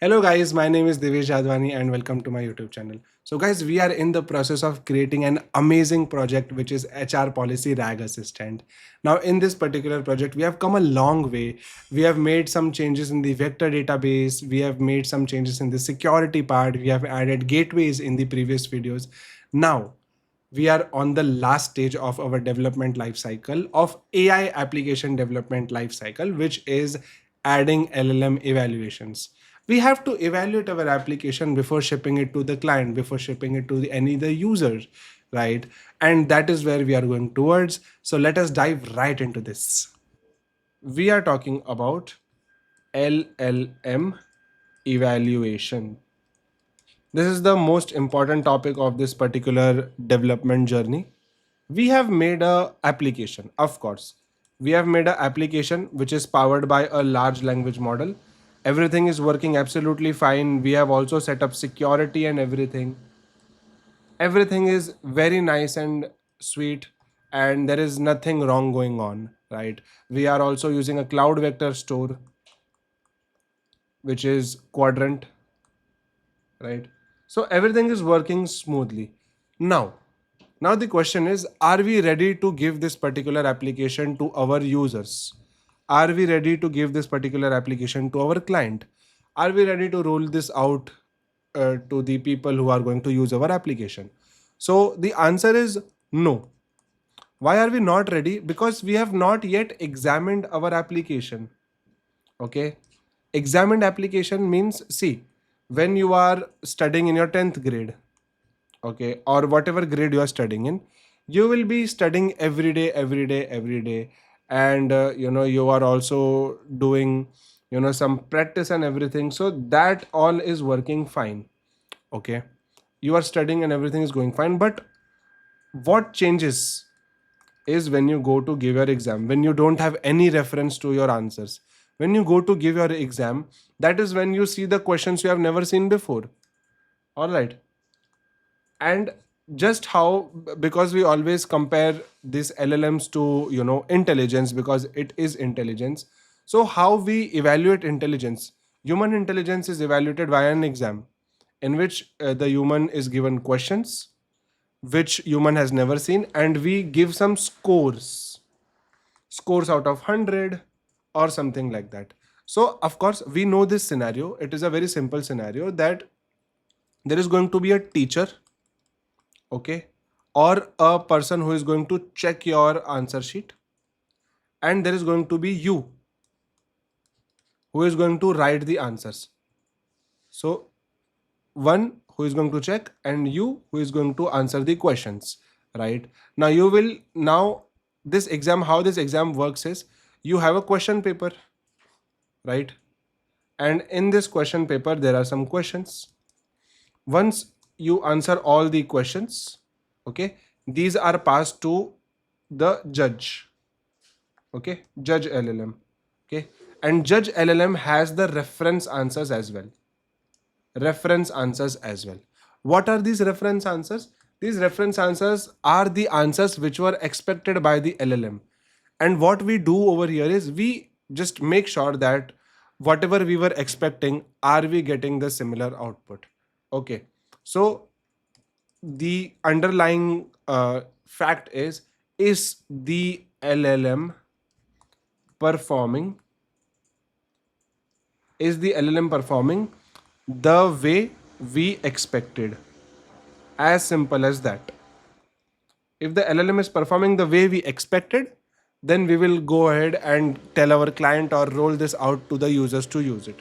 Hello guys, my name is Devesh Jadwani and welcome to my YouTube channel. So guys, we are in the process of creating an amazing project which is HR Policy RAG Assistant. Now in this particular project, we have come a long way. We have made some changes in the vector database. We have made some changes in the security part. We have added gateways in the previous videos. Now, we are on the last stage of our development lifecycle of AI application development lifecycle, which is adding LLM evaluations. We have to evaluate our application before shipping it to the client, before shipping it to any other user, right? And that is where we are going towards. So let us dive right into this. We are talking about LLM evaluation. This is the most important topic of this particular development journey. We have made a application, of course. We have made an application which is powered by a large language model. Everything is working absolutely fine. We have also set up security and everything. Everything is very nice and sweet, and there is nothing wrong going on, right? We are also using a cloud vector store, which is Quadrant, right? So everything is working smoothly. Now the question is, are we ready to give this particular application to our users? Are we ready to give this particular application to our client? Are we ready to roll this out to the people who are going to use our application? So the answer is no. Why are we not ready? Because we have not yet examined our application. Okay. Examined application means, see, when you are studying in your 10th grade, okay, or whatever grade you are studying in, you will be studying every day, and you are also doing some practice and everything, so that all is working fine. Okay, you are studying and everything is going fine, but what changes is when you go to give your exam, when you don't have any reference to your answers. When you go to give your exam, that is when you see the questions you have never seen before. All right. And just how, because we always compare these LLMs to intelligence, because it is intelligence. So how we evaluate intelligence? Human intelligence is evaluated via an exam, in which the human is given questions which human has never seen, and we give some scores out of 100 or something like that. So of course we know this scenario. It is a very simple scenario that there is going to be a teacher, okay, or a person who is going to check your answer sheet, and there is going to be you who is going to write the answers. So one who is going to check and you who is going to answer the questions, right? Now you will, now this exam, how this exam works is, you have a question paper, right? And in this question paper there are some questions. Once you answer all the questions, okay, these are passed to the judge, okay, judge LLM, okay, and judge LLM has the reference answers as well. What are these reference answers? These reference answers are the answers which were expected by the LLM. And what we do over here is, we just make sure that whatever we were expecting, are we getting the similar output? Okay, so the underlying fact is the LLM performing, is the LLM performing the way we expected? As simple as that. If the LLM is performing the way we expected, then we will go ahead and tell our client or roll this out to the users to use it.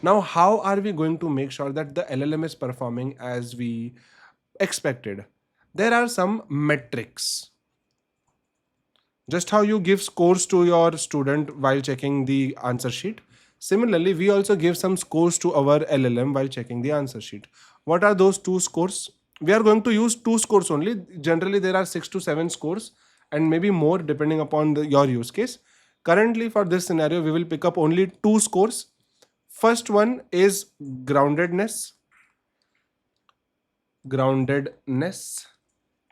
Now, how are we going to make sure that the LLM is performing as we expected? There are some metrics. Just how you give scores to your student while checking the answer sheet, similarly, we also give some scores to our LLM while checking the answer sheet. What are those two scores? We are going to use two scores only. Generally, there are 6 to 7 scores and maybe more depending upon your use case. Currently, for this scenario, we will pick up only two scores. First one is groundedness,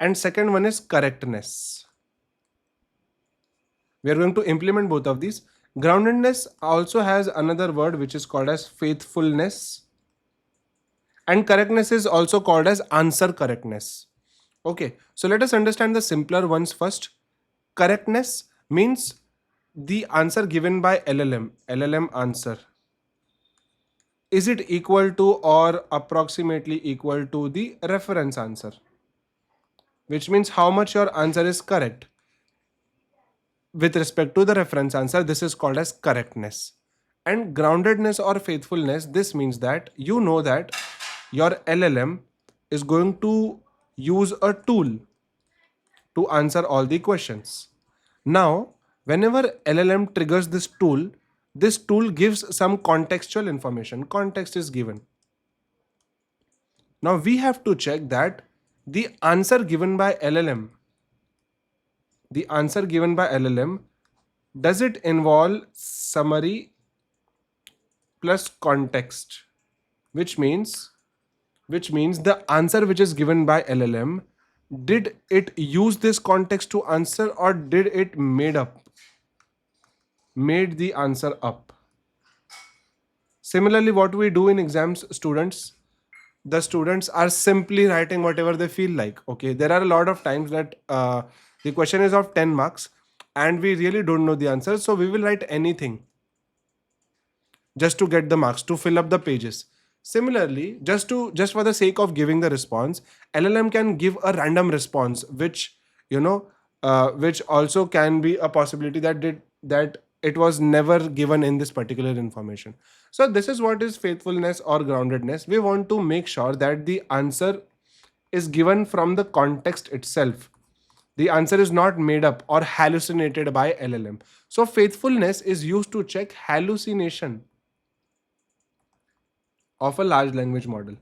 and second one is correctness. We are going to implement both of these. Groundedness also has another word which is called as faithfulness, and correctness is also called as answer correctness. Okay, so let us understand the simpler ones first. Correctness means the answer given by LLM answer, is it equal to or approximately equal to the reference answer, which means how much your answer is correct with respect to the reference answer. This is called as correctness. And groundedness or faithfulness, this means that you know that your LLM is going to use a tool to answer all the questions. Now, whenever LLM triggers this tool gives some contextual information. Context is given. Now we have to check that the answer given by LLM, the answer given by LLM, does it involve summary plus context, which means the answer which is given by LLM, did it use this context to answer or did it made the answer up? Similarly, what we do in exams, the students are simply writing whatever they feel like. Okay, there are a lot of times that the question is of 10 marks and we really don't know the answer, so we will write anything just to get the marks, to fill up the pages. Similarly, just for the sake of giving the response, LLM can give a random response, which which also can be a possibility that it was never given in this particular information. So this is what is faithfulness or groundedness. We want to make sure that the answer is given from the context itself. The answer is not made up or hallucinated by LLM. So faithfulness is used to check hallucination of a large language model.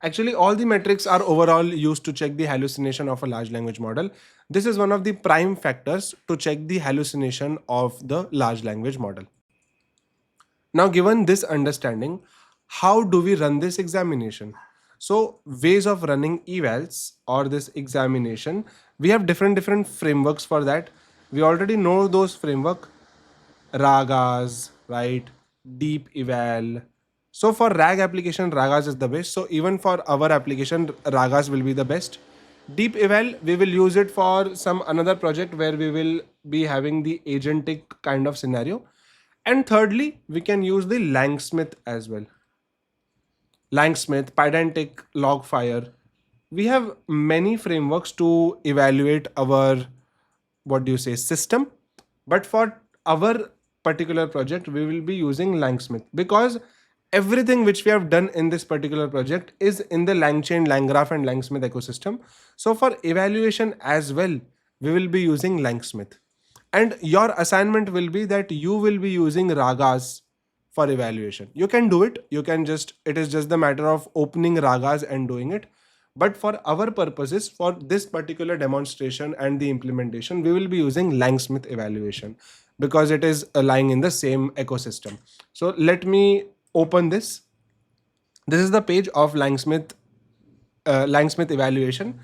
Actually, all the metrics are overall used to check the hallucination of a large language model. This is one of the prime factors to check the hallucination of the large language model. Now, given this understanding, how do we run this examination? So, ways of running evals or this examination, we have different frameworks for that. We already know those framework, ragas, right? Deep eval. So for RAG application, ragas is the best. So even for our application, ragas will be the best. Deep eval, we will use it for some another project where we will be having the agentic kind of scenario. And thirdly, we can use the LangSmith as well. LangSmith, Pydantic, Logfire. We have many frameworks to evaluate our, what do you say, system. But for our particular project, we will be using LangSmith because everything which we have done in this particular project is in the LangChain, LangGraph and LangSmith ecosystem. So for evaluation as well, we will be using LangSmith. And your assignment will be that you will be using ragas for evaluation. You can do it. You can just, it is just the matter of opening ragas and doing it. But for our purposes, for this particular demonstration and the implementation, we will be using LangSmith evaluation because it is lying in the same ecosystem. So let me open this. This is the page of LangSmith evaluation.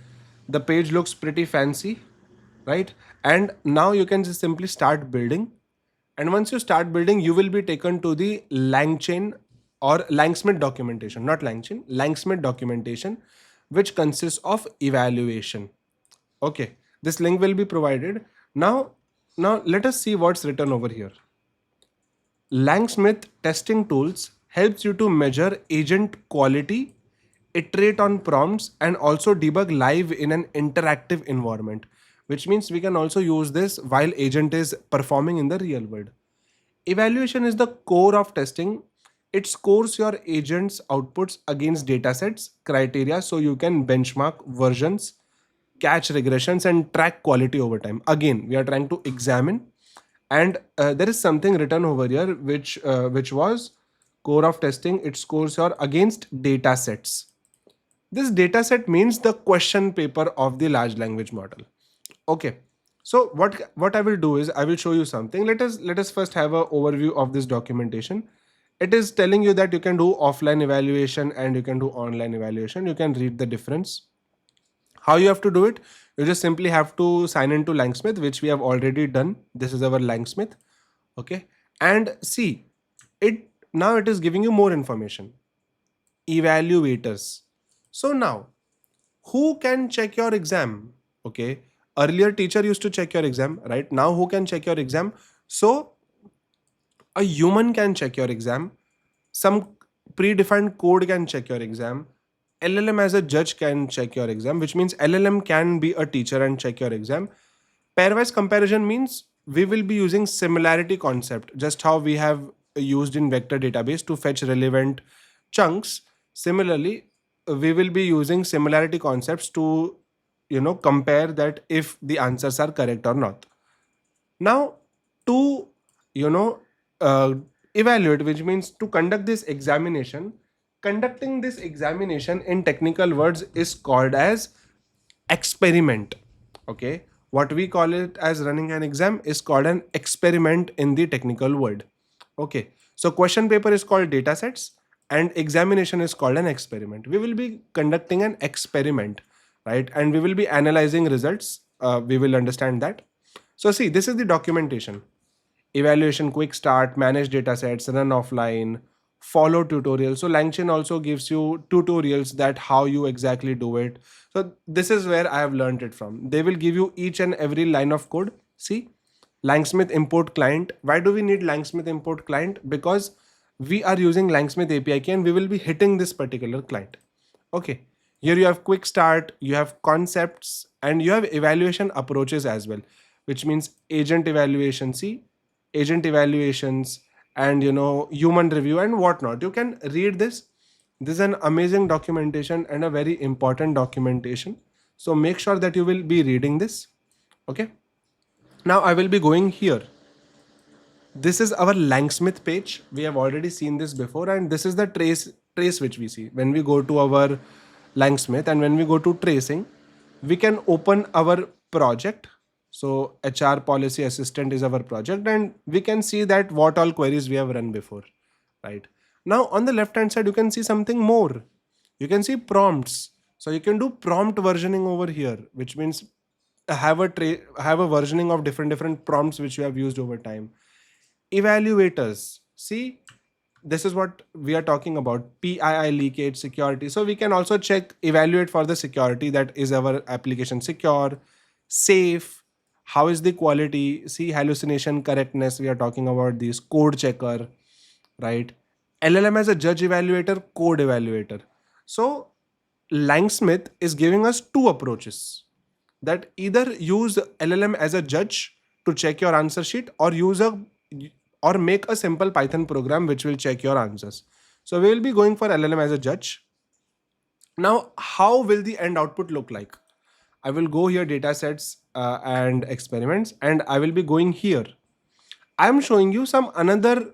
The page looks pretty fancy, right? And now you can just simply start building. And once you start building, you will be taken to the LangChain or LangSmith documentation, not LangChain, LangSmith documentation, which consists of evaluation. Okay, this link will be provided. Now let us see what's written over here. LangSmith testing tools helps you to measure agent quality, iterate on prompts, and also debug live in an interactive environment, which means we can also use this while agent is performing in the real world. Evaluation is the core of testing. It scores your agent's outputs against datasets, criteria, so you can benchmark versions, catch regressions, and track quality over time. Again, we are trying to examine, and there is something written over here which was core of testing. It scores your against datasets. This dataset means the question paper of the large language model. Okay. So what I will do is I will show you something. Let us first have an overview of this documentation. It is telling you that you can do offline evaluation and you can do online evaluation. You can read the difference. How you have to do it? You just simply have to sign into LangSmith, which we have already done. This is our LangSmith. Okay. And see, it now it is giving you more information. Evaluators. So now, who can check your exam? Okay. Earlier teacher used to check your exam, right? Now who can check your exam? So a human can check your exam. Some predefined code can check your exam. LLM as a judge can check your exam, which means LLM can be a teacher and check your exam. Pairwise comparison means we will be using similarity concept, just how we have used in vector database to fetch relevant chunks. Similarly, we will be using similarity concepts to compare that if the answers are correct or not. Now, to you know uh, evaluate, which means to conduct this examination, conducting this examination in technical words is called as experiment. Okay, what we call it as running an exam is called an experiment in the technical word. Okay, so question paper is called datasets and examination is called an experiment. We will be conducting an experiment, right? And we will be analyzing results. We will understand that. So see, this is the documentation. Evaluation quick start, manage datasets, run offline, follow tutorials. So LangChain also gives you tutorials that how you exactly do it. So this is where I have learned it from. They will give you each and every line of code. See, LangSmith import client. Why do we need LangSmith import client? Because we are using LangSmith API key and we will be hitting this particular client. Okay, here you have quick start, you have concepts, and you have evaluation approaches as well, which means agent evaluation. See, agent evaluations and human review and whatnot. You can read this. This is an amazing documentation and a very important documentation. So make sure that you will be reading this. Okay. Now I will be going here. This is our LangSmith page. We have already seen this before, and this is the trace which we see when we go to our LangSmith, and when we go to tracing, we can open our project. So HR policy assistant is our project, and we can see that what all queries we have run before, right? Now on the left hand side, you can see something more. You can see prompts. So you can do prompt versioning over here, which means have a versioning of different prompts which you have used over time. Evaluators. See, this is what we are talking about. PII leakage, security. So we can also check, evaluate for the security, that is our application secure, safe, how is the quality. See, hallucination, correctness, we are talking about these. Code checker, right? LLM as a judge evaluator, code evaluator. So LangSmith is giving us two approaches, that either use LLM as a judge to check your answer sheet, or make a simple Python program which will check your answers. So we will be going for LLM as a judge. Now, how will the end output look like? I will go here, datasets and experiments, and I will be going here. I am showing you some another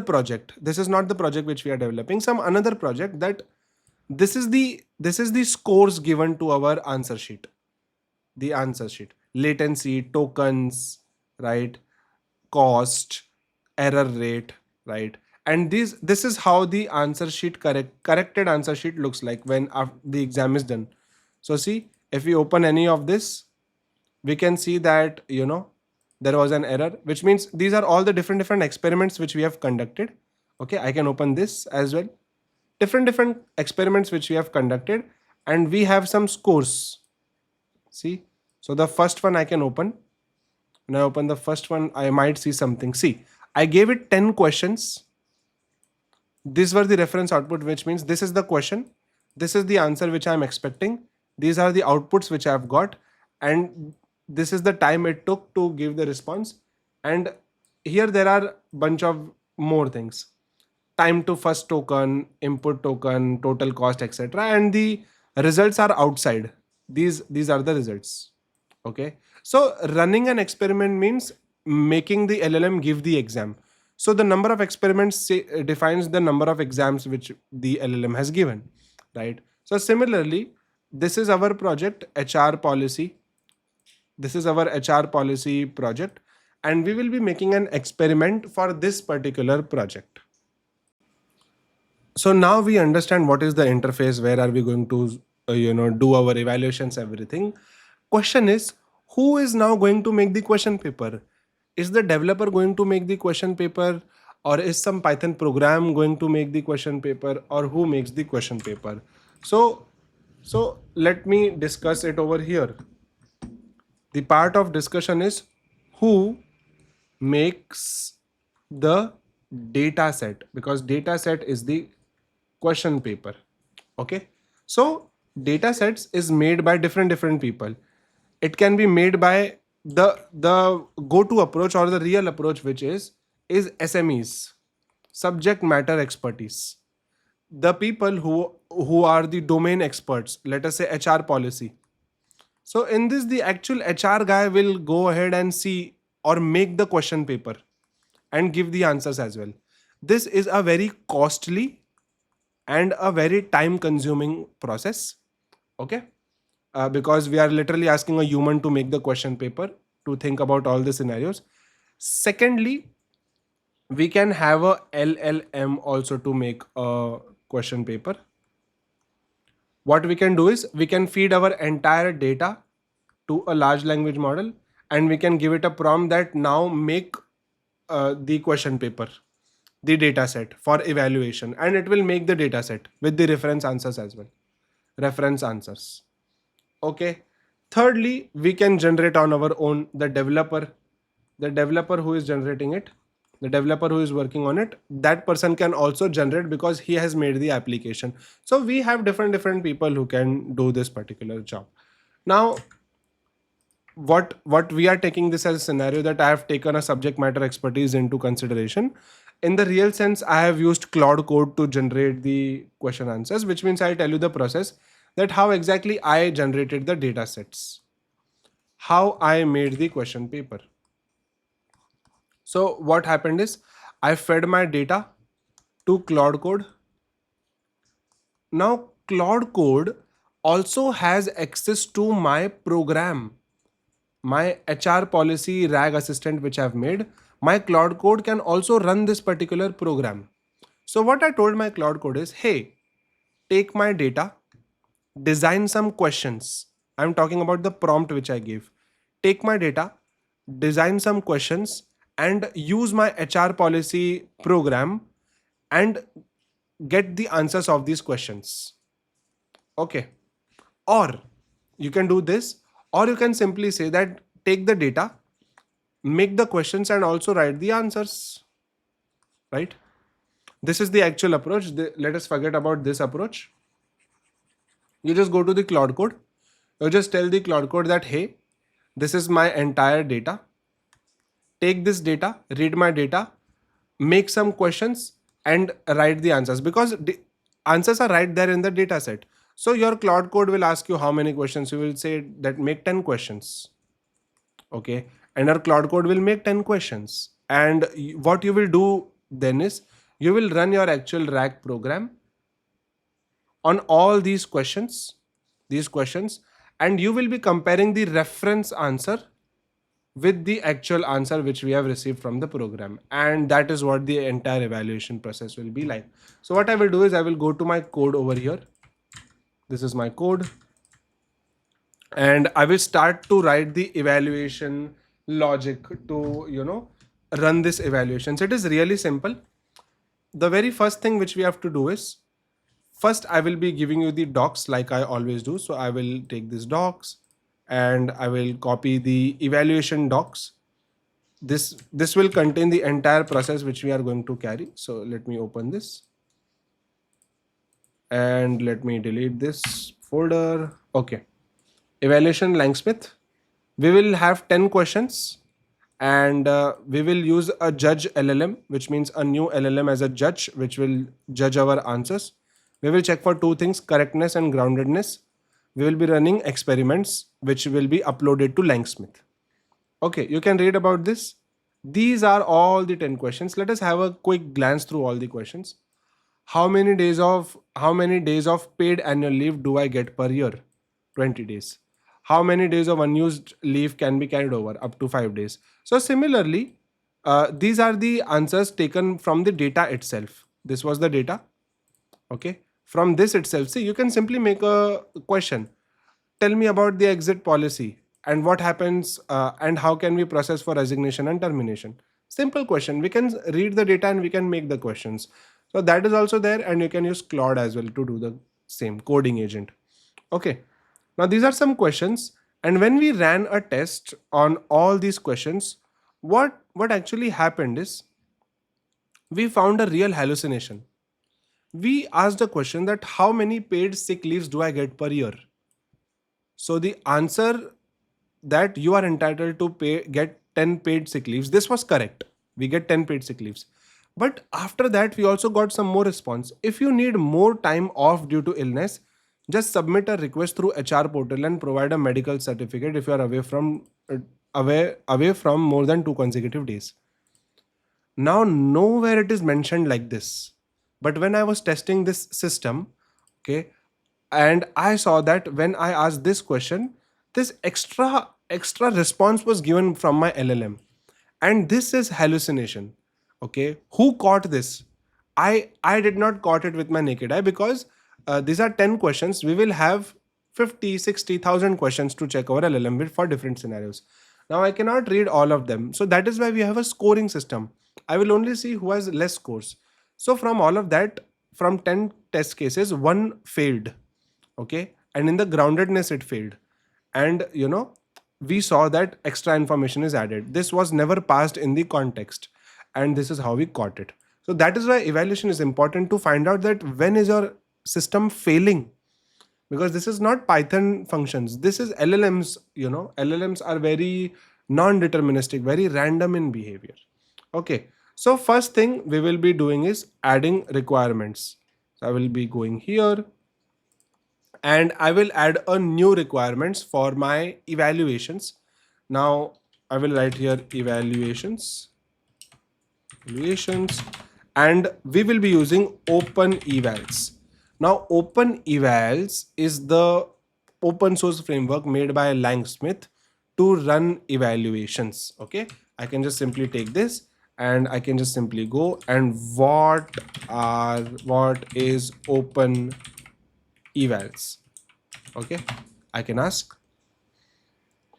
project. This is not the project which we are developing. Some another project that this is the scores given to our answer sheet. The answer sheet, latency, tokens, right? Cost, error rate, right? And this is how the answer sheet corrected answer sheet looks like when the exam is done. So see, if we open any of this, we can see that there was an error, which means these are all the different experiments which we have conducted. Okay, I can open this as well. Different experiments which we have conducted, and we have some scores. See, so the first one I can open. When I open the first one, I might see something. See, I gave it 10 questions. These were the reference output, which means this is the question. This is the answer which I'm expecting. These are the outputs which I've got. And this is the time it took to give the response. And here there are bunch of more things. Time to first token, input token, total cost, etc. And the results are outside. These are the results. Okay. So running an experiment means making the LLM give the exam. So the number of experiments defines the number of exams which the LLM has given, right? So similarly, this is our project HR policy. This is our HR policy project, and we will be making an experiment for this particular project. So now we understand what is the interface, where are we going to do our evaluations, everything. Question is, who is now going to make the question paper? is the developer going to make the question paper, or is some Python program going to make the question paper, or who makes the question paper? So let me discuss it over here. The part of discussion is who makes the data set, because data set is the question paper. Okay, so data sets is made by different people. It can be made by the go-to approach, or the real approach, which is SMEs, subject matter expertise, the people who are the domain experts, let us say HR policy. So in this, the actual HR guy will go ahead and see or make the question paper and give the answers as well. This is a very costly and a very time consuming process. Okay, because we are literally asking a human to make the question paper, to think about all the scenarios. Secondly, we can have a LLM also to make a question paper. What we can do is we can feed our entire data to a large language model, and we can give it a prompt that now make the question paper, the data set for evaluation, and it will make the data set with the reference answers as well. Reference answers. Okay. Thirdly, we can generate on our own. The developer who is generating it, the developer who is working on it, that person can also generate because he has made the application. So we have different people who can do this particular job. Now, what we are taking this as a scenario, that I have taken a subject matter expertise into consideration. In the real sense, I have used Claude Code to generate the question answers, which means I'll tell you the process, that how exactly I generated the data sets, how I made the question paper. So what happened is I fed my data to Claude Code. Now Claude Code also has access to my program, my HR policy RAG assistant which I've made. My Claude Code can also run this particular program. So what I told my Claude Code is, hey, take my data, design some questions. I'm talking about the prompt which I gave. Take my data, design some questions, and use my HR policy program and get the answers of these questions. Okay. Or you can do this, or you can simply say that take the data, make the questions, and also write the answers. Right? This is the actual approach. Let us forget about this approach. You just go to the Claude Code. You just tell the Claude Code that, hey, this is my entire data. Take this data, read my data, make some questions, and write the answers, because the answers are right there in the data set. So your Claude Code will ask you how many questions. You will say that make 10 questions. Okay. And our Claude Code will make 10 questions. And what you will do then is you will run your actual RAG program on all these questions, and you will be comparing the reference answer with the actual answer which we have received from the program. And that is what the entire evaluation process will be like. So what I will do is I will go to my code over here. This is my code. And I will start to write the evaluation logic to, run this evaluations. It is really simple. The very first thing which we have to do is, first I will be giving you the docs like I always do. So I will take this docs and I will copy the evaluation docs. This will contain the entire process which we are going to carry. So let me open this and let me delete this folder. Okay. Evaluation LangSmith. We will have 10 questions, and we will use a judge LLM, which means a new LLM as a judge, which will judge our answers. We will check for two things, correctness and groundedness. We will be running experiments, which will be uploaded to LangSmith. Okay, you can read about this. These are all the 10 questions. Let us have a quick glance through all the questions. How many days of paid annual leave do I get per year? 20 days. How many days of unused leave can be carried over? Up to 5 days. So similarly, these are the answers taken from the data itself. This was the data. Okay. From this itself, see, you can simply make a question. Tell me about the exit policy and what happens, and how can we process for resignation and termination? Simple question. We can read the data and we can make the questions. So that is also there, and you can use Claude as well to do the same coding agent. Okay. Now these are some questions, and when we ran a test on all these questions, what actually happened is we found a real hallucination. We asked a question that how many paid sick leaves do I get per year? So the answer that you are entitled to get 10 paid sick leaves, this was correct. We get 10 paid sick leaves. But after that, we also got some more response. If you need more time off due to illness, just submit a request through HR portal and provide a medical certificate if you are away from more than 2 consecutive days. Now, nowhere it is mentioned like this. But when I was testing this system, okay, and I saw that when I asked this question, this extra response was given from my LLM, and this is hallucination. Okay, who caught this? I did not caught it with my naked eye, because these are 10 questions. We will have 50, 60,000 questions to check our LLM with for different scenarios. Now I cannot read all of them. So that is why we have a scoring system. I will only see who has less scores. So from all of that, from 10 test cases, one failed. Okay. And in the groundedness, it failed. And we saw that extra information is added. This was never passed in the context. And this is how we caught it. So that is why evaluation is important, to find out that when is your system failing, because this is not Python functions. This is LLMs. LLMs are very non-deterministic, very random in behavior. Okay. So first thing we will be doing is adding requirements. So I will be going here and I will add a new requirements for my evaluations. Now I will write here evaluations, and we will be using Open Evals. Now Open Evals is the open source framework made by LangSmith to run evaluations. Okay, I can just simply take this and I can just simply go and what is Open Evals? Okay, I can ask.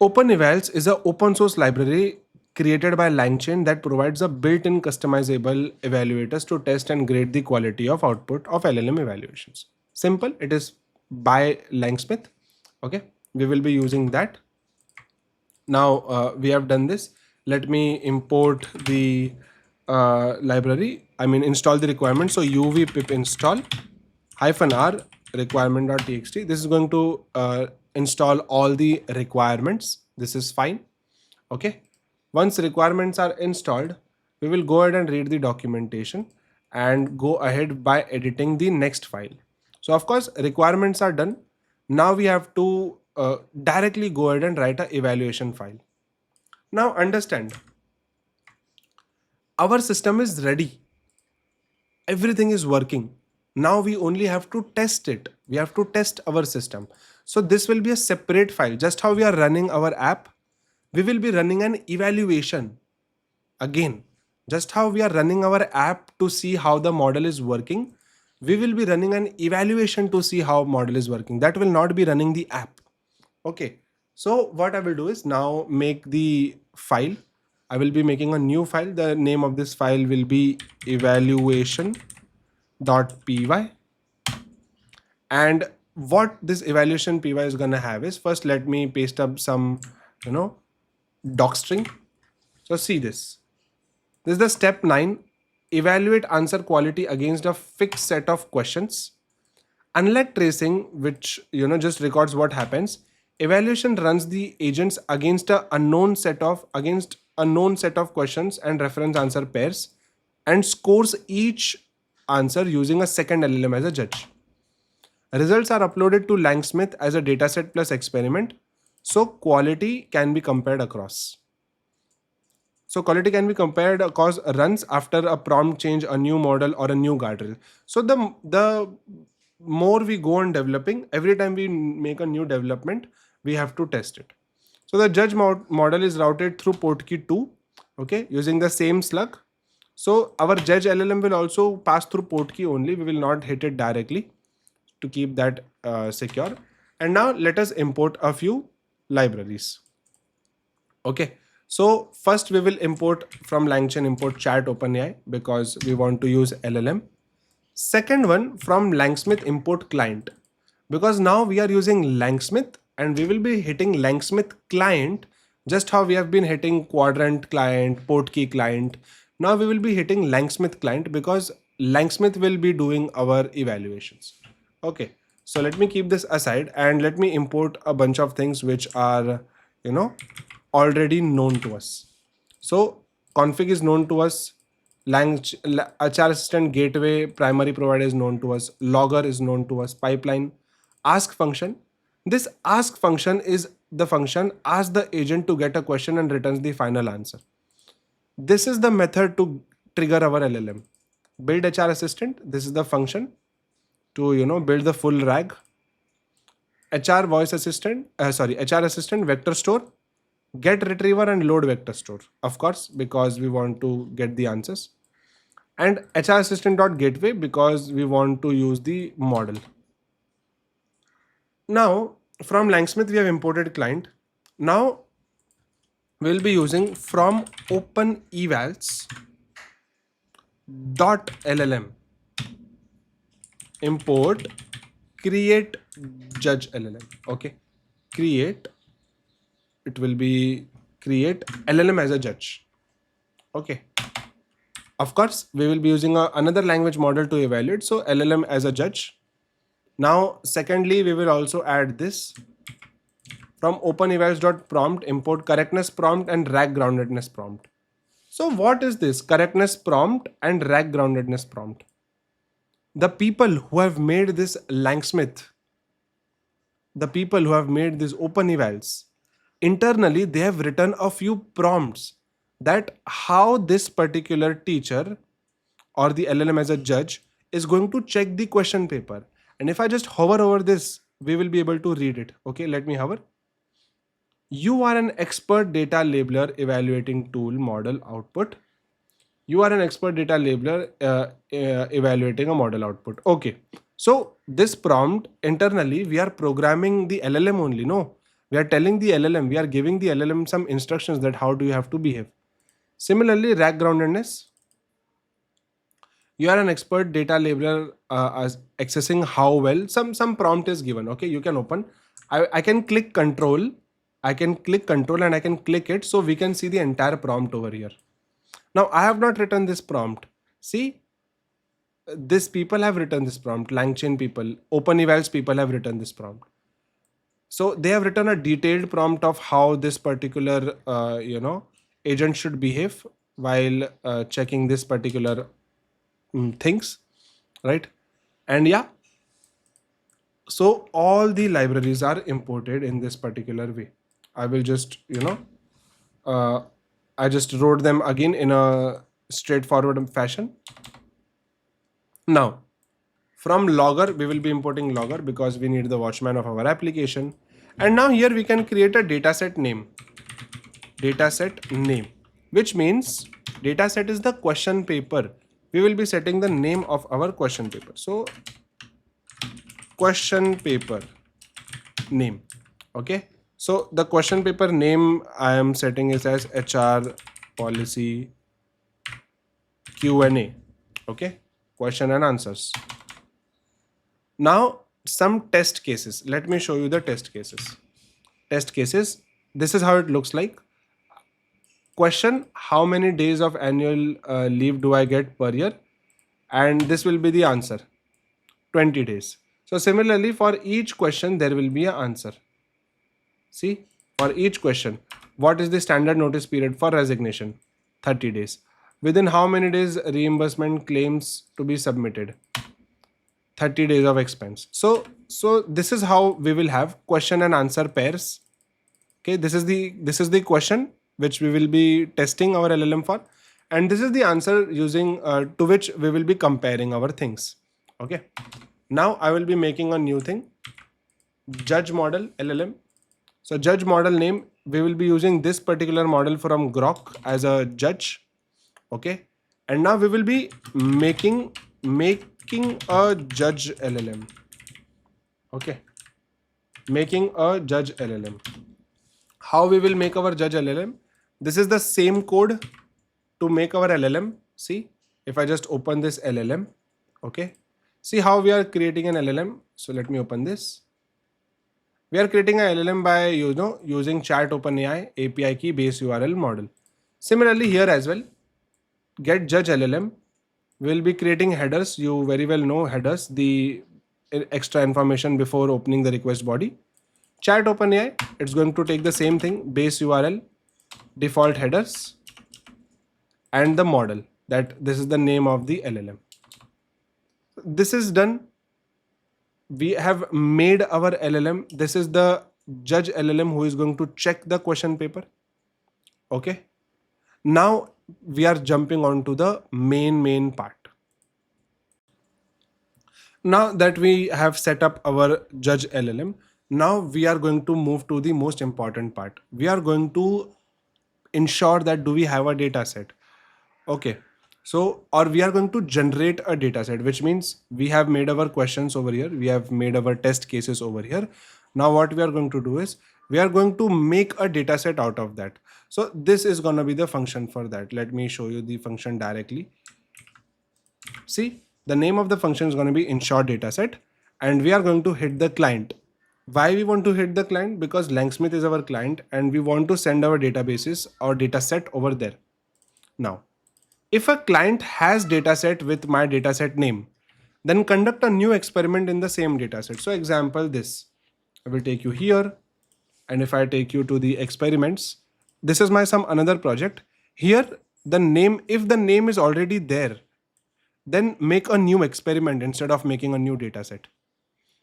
Open Evals is an open source library created by LangChain that provides a built-in customizable evaluators to test and grade the quality of output of LLM evaluations. Simple, it is by LangSmith. Okay, we will be using that. Now we have done this. Let me import the library. Install the requirement. So uv pip install -r requirement.txt. This is going to install all the requirements. This is fine. Okay. Once requirements are installed, we will go ahead and read the documentation and go ahead by editing the next file. So of course, requirements are done. Now we have to directly go ahead and write an evaluation file. Now understand, our system is ready. Everything is working. Now we only have to test it. We have to test our system. So this will be a separate file. Just how we are running our app, we will be running an evaluation. Again, just how we are running our app to see how the model is working, we will be running an evaluation to see how model is working. That will not be running the app. Okay. So what I will do is now make the file. I will be making a new file. The name of this file will be evaluation.py. And what this evaluation py is going to have is, first let me paste up some doc string. So see this. This is the step 9. Evaluate answer quality against a fixed set of questions. Unlike tracing, which just records what happens, evaluation runs the agents against a known set of questions and reference answer pairs, and scores each answer using a second LLM as a judge. Results are uploaded to LangSmith as a dataset plus experiment, so quality can be compared across. So quality can be compared across runs after a prompt change, a new model, or a new guardrail. So the more we go on developing, every time we make a new development, we have to test it. So the judge model is routed through port key 2, okay, using the same slug. So our judge LLM will also pass through port key only. We will not hit it directly to keep that secure. And now let us import a few libraries. Okay, so first we will import from LangChain import chat OpenAI because we want to use LLM. Second one from LangSmith import client because now we are using LangSmith and we will be hitting LangSmith client just how we have been hitting quadrant client, portkey client. Now we will be hitting LangSmith client because LangSmith will be doing our evaluations. Okay, so let me keep this aside and let me import a bunch of things which are, you know, already known to us. So config is known to us, HR assistant gateway primary provider is known to us, logger is known to us, pipeline, ask function. This ask function is the function ask the agent to get a question and returns the final answer. This is the method to trigger our LLM. Build HR assistant. This is the function to build the full RAG. HR voice assistant, HR assistant vector store, get retriever and load vector store, of course, because we want to get the answers. And HR assistant.gateway because we want to use the model. Now, from LangSmith, we have imported client. Now, we'll be using from open evals dot LLM import create judge LLM. Okay, it will be create LLM as a judge. Okay, of course we will be using another language model to evaluate, so LLM as a judge. Now secondly, we will also add this from openevals.prompt import correctness prompt and RAG groundedness prompt. So what is this correctness prompt and RAG groundedness prompt? The people who have made this LangSmith, the people who have made this openevals, internally they have written a few prompts that how this particular teacher or the LLM as a judge is going to check the question paper. And if I just hover over this, we will be able to read it. Okay, let me hover. You are an expert data labeler evaluating tool model output. You are an expert data labeler evaluating a model output. Okay, so this prompt internally we are programming the LLM only. No, we are telling the LLM, we are giving the LLM some instructions that how do you have to behave. Similarly, RAG groundedness. You are an expert data labeler as accessing how well some prompt is given. Okay, you can open. I can click control. I can click control and I can click it so we can see the entire prompt over here. Now I have not written this prompt. See, this people have written this prompt. LangChain people, OpenEvals people have written this prompt. So they have written a detailed prompt of how this particular agent should behave while checking this particular things, right? And yeah, so all the libraries are imported in this particular way. I will just I just wrote them again in a straightforward fashion. Now from logger we will be importing logger because we need the watchman of our application. And now here we can create a dataset name, which means dataset is the question paper. We will be setting the name of our question paper. So question paper name. Okay, so the question paper name I am setting is as HR policy Q&A. Okay, question and answers. Now some test cases. Let me show you the test cases. This is how it looks like. Question, how many days of annual leave do I get per year? And this will be the answer, 20 days. So similarly for each question there will be an answer. See, for each question, what is the standard notice period for resignation? 30 days. Within how many days reimbursement claims to be submitted? 30 days of expense. So this is how we will have question and answer pairs. Okay, this is the question which we will be testing our LLM for, and this is the answer using to which we will be comparing our things. Okay, now I will be making a new thing, judge model LLM. So judge model name, we will be using this particular model from Grok as a judge. Okay, and now we will be making a judge LLM. Okay, making a judge LLM. How we will make our judge LLM? This is the same code to make our LLM. See, if I just open this LLM, okay, see how we are creating an LLM. So let me open this. We are creating an LLM by using chat OpenAI API key base URL model. Similarly here as well, get judge LLM. We'll be creating headers. You very well know headers, the extra information before opening the request body. Chat OpenAI, it's going to take the same thing, base URL, default headers, and the model, that this is the name of the LLM. This is done. We have made our LLM. This is the judge LLM who is going to check the question paper. Okay. Now we are jumping on to the main part. Now that we have set up our judge LLM, now we are going to move to the most important part. We are going to ensure that do we have a data set. Okay, so or we are going to generate a data set, which means we have made our questions over here, we have made our test cases over here. Now what we are going to do is we are going to make a data set out of that. So this is going to be the function for that. Let me show you the function directly. See, the name of the function is going to be ensure dataset, and we are going to hit the client. Why we want to hit the client? Because LangSmith is our client and we want to send our databases or dataset over there. Now, if a client has dataset with my dataset name, then conduct a new experiment in the same dataset. So example this, I will take you here, and if I take you to the experiments, this is my some another project. Here the name, if the name is already there, then make a new experiment instead of making a new data set.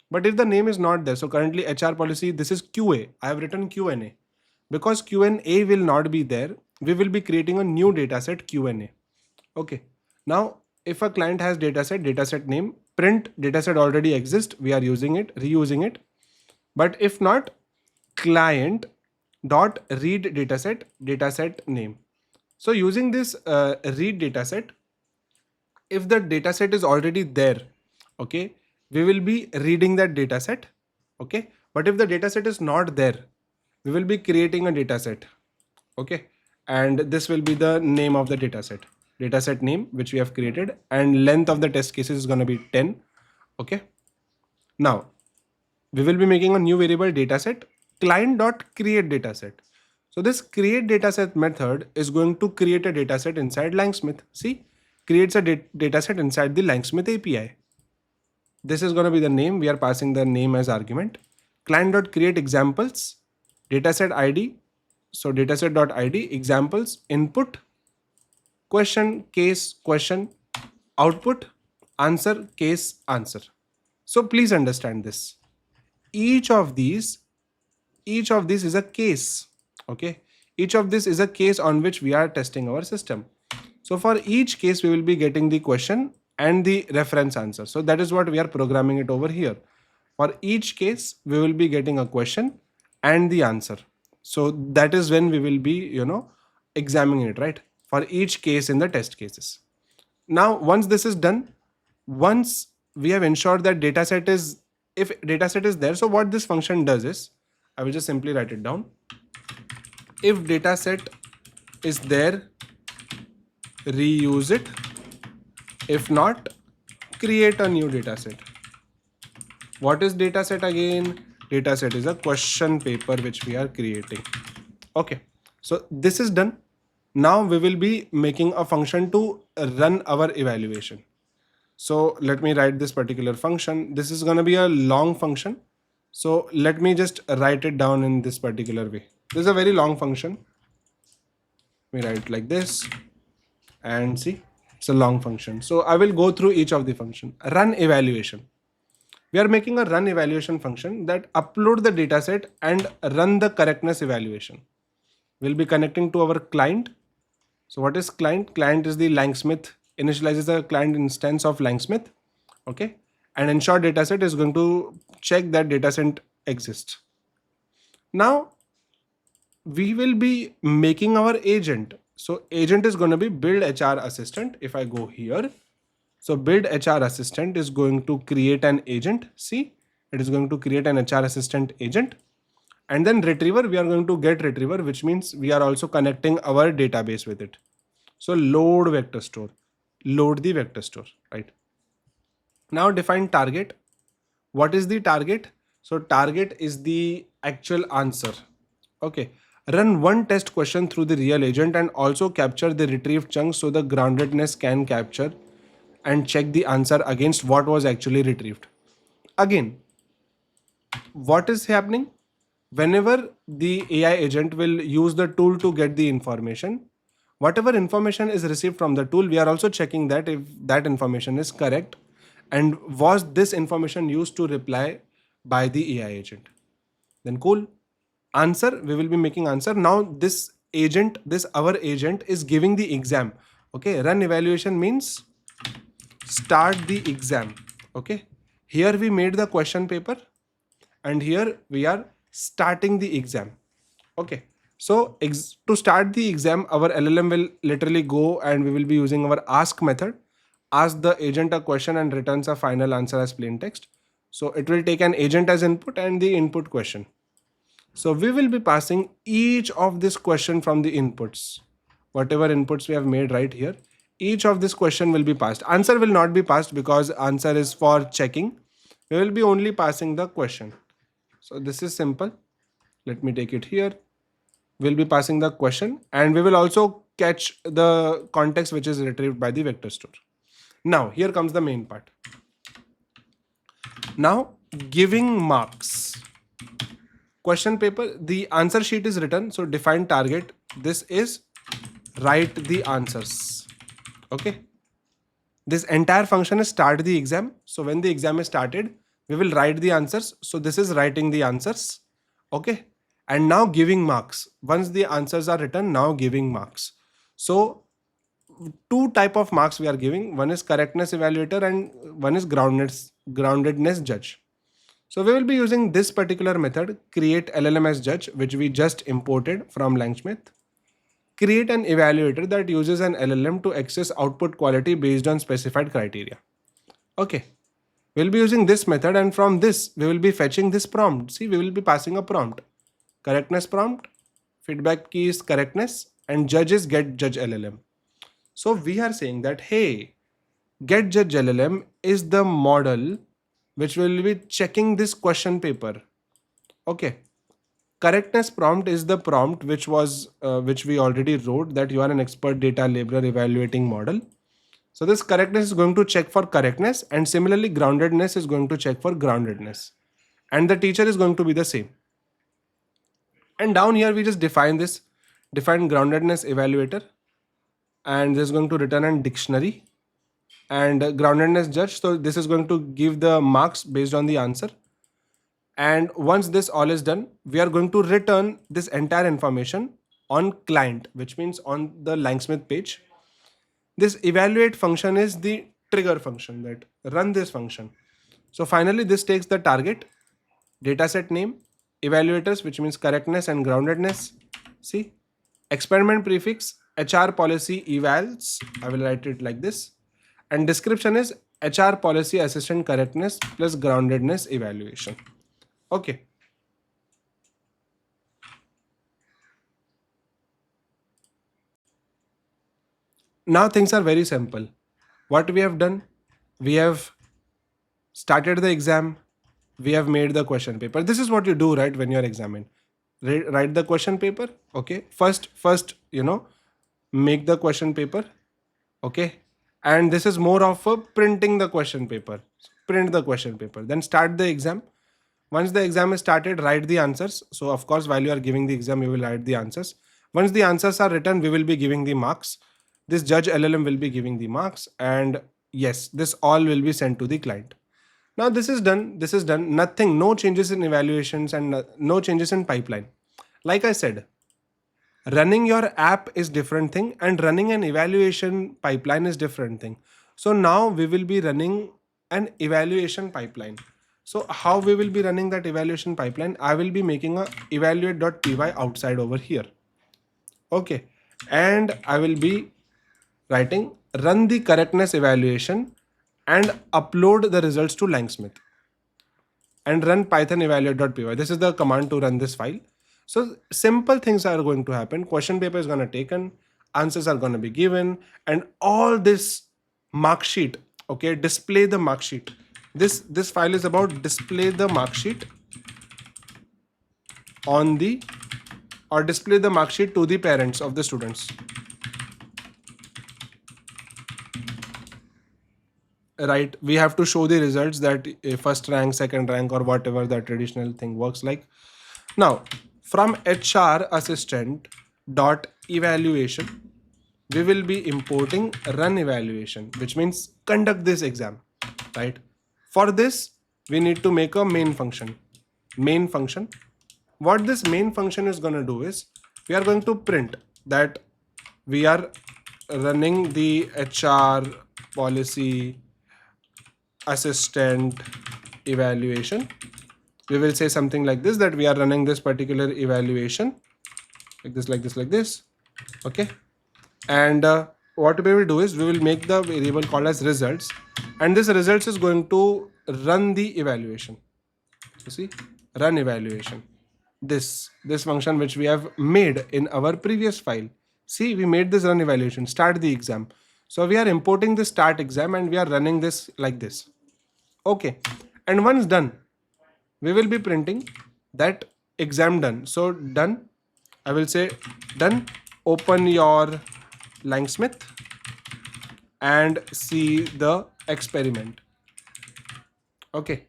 But if the name is not there, so currently HR policy, this is QA. I have written Q&A. Because Q&A will not be there, we will be creating a new data set Q&A. Okay. Now, if a client has dataset name, print dataset already exists, we are using it, reusing it. But if not, client dot read dataset name. So using this read dataset, if the dataset is already there, okay, we will be reading that dataset, okay. But if the dataset is not there, we will be creating a dataset, okay, and this will be the name of the dataset name which we have created, and length of the test cases is going to be 10, okay. Now we will be making a new variable dataset client.create dataset. So this create dataset method is going to create a dataset inside LangSmith. See, creates a dataset inside the LangSmith API. This is going to be the name. We are passing the name as argument. Client.create examples, dataset ID. So dataset.id, examples, input, question, case, question, output, answer, case, answer. So please understand this. Each of these is a case. Okay. Each of this is a case on which we are testing our system. So for each case, we will be getting the question and the reference answer. So that is what we are programming it over here. For each case, we will be getting a question and the answer. So that is when we will be, examining it, right? For each case in the test cases. Now, once this is done, once we have ensured that if dataset is there, so what this function does is, I will just simply write it down. If dataset is there, reuse it. If not, create a new dataset. What is dataset again? Dataset is a question paper which we are creating. Okay, so this is done. Now we will be making a function to run our evaluation. So let me write this particular function. This is going to be a long function. So let me just write it down in this particular way. This is a very long function. We write it like this, and see, it's a long function. So I will go through each of the function. Run evaluation. We are making a run evaluation function that upload the dataset and run the correctness evaluation. We'll be connecting to our client. So what is client? Client is the LangSmith, initializes the client instance of LangSmith. Okay. And ensure dataset is going to check that dataset exists. Now we will be making our agent. So agent is going to be build HR assistant. If I go here, so build HR assistant is going to create an agent. See, it is going to create an HR assistant agent. And then retriever, we are going to get retriever, which means we are also connecting our database with it. So load vector store, load the vector store, right? Now define target. What is the target? So target is the actual answer. Okay. Run one test question through the real agent and also capture the retrieved chunk so the groundedness can capture and check the answer against what was actually retrieved. Again, what is happening? Whenever the AI agent will use the tool to get the information, whatever information is received from the tool, we are also checking that if that information is correct and was this information used to reply by the AI agent. Then cool. Answer, we will be making answer. Now this agent, this our agent is giving the exam. Okay, run evaluation means start the exam. Okay, here we made the question paper and here we are starting the exam. Okay, so to start the exam, our LLM will literally go and we will be using our ask method, ask the agent a question and returns a final answer as plain text. So it will take an agent as input and the input question. So we will be passing each of this question from the inputs, whatever inputs we have made right here. Each of this question will be passed. Answer will not be passed because answer is for checking. We will be only passing the question. So this is simple. Let me take it here. We'll be passing the question and we will also catch the context which is retrieved by the vector store. Now here comes the main part. Now giving marks. Question paper, the answer sheet is written. So define target. This is write the answers. Okay. This entire function is start the exam. So when the exam is started, we will write the answers. So this is writing the answers. Okay. And now giving marks. Once the answers are written, now giving marks. So two type of marks we are giving. One is correctness evaluator and one is groundedness judge. So we will be using this particular method, create LLM as judge, which we just imported from LangSmith. Create an evaluator that uses an LLM to access output quality based on specified criteria. Okay. We'll be using this method and from this, we will be fetching this prompt. See, we will be passing a prompt. Correctness prompt, feedback key is correctness and judge is get judge LLM. So we are saying that, hey, get judge LLM is the model which will be checking this question paper. Okay. Correctness prompt is the prompt which we already wrote, that you are an expert data labeler evaluating model. So this correctness is going to check for correctness and similarly groundedness is going to check for groundedness. And the teacher is going to be the same. And down here we just define groundedness evaluator and this is going to return a dictionary. And groundedness judge, so this is going to give the marks based on the answer. And once this all is done, we are going to return this entire information on client, which means on the LangSmith page. This evaluate function is the trigger function that run this function. So finally this takes the target, dataset name, evaluators, which means correctness and groundedness. See, experiment prefix, HR policy evals, I will write it like this. And description is HR policy assistant correctness plus groundedness evaluation. Okay. Now things are very simple. What we have done, we have started the exam, we have made the question paper. This is what you do, right, when you're examined. Write the question paper. Okay. First, make the question paper. Okay. And this is more of a printing the question paper. Print the question paper. Then start the exam. Once the exam is started, write the answers. So of course, while you are giving the exam, you will write the answers. Once the answers are written, we will be giving the marks. This judge LLM will be giving the marks. And yes, this all will be sent to the client. Now this is done. This is done. Nothing, no changes in evaluations and no changes in pipeline. Like I said, running your app is different thing and running an evaluation pipeline is different thing. So now we will be running an evaluation pipeline. So how we will be running that evaluation pipeline? I will be making a evaluate.py outside over here. Okay. And I will be writing run the correctness evaluation and upload the results to LangSmith. and run python evaluate.py. This is the command to run this file. So simple things are going to happen. Question paper is going to taken, answers are going to be given, and all this mark sheet, okay, display the mark sheet. This file is about display the mark sheet on the, or display the mark sheet to the parents of the students. Right, we have to show the results, that first rank, second rank, or whatever the traditional thing works like. Now from HR assistant dot evaluation, we will be importing run evaluation, which means conduct this exam, right? For this we need to make a main function. What this main function is going to do is, we are going to print that we are running the HR policy assistant evaluation. We will say something like this, that we are running this particular evaluation like this, okay. And what we will do is, we will make the variable called as results, and this results is going to run the evaluation. You see, run evaluation, this function which we have made in our previous file. See, we made this run evaluation, start the exam. So we are importing the start exam and we are running this like this, okay. And once done, we will be printing that exam done. So done, I will say done, open your LangSmith and see the experiment, okay.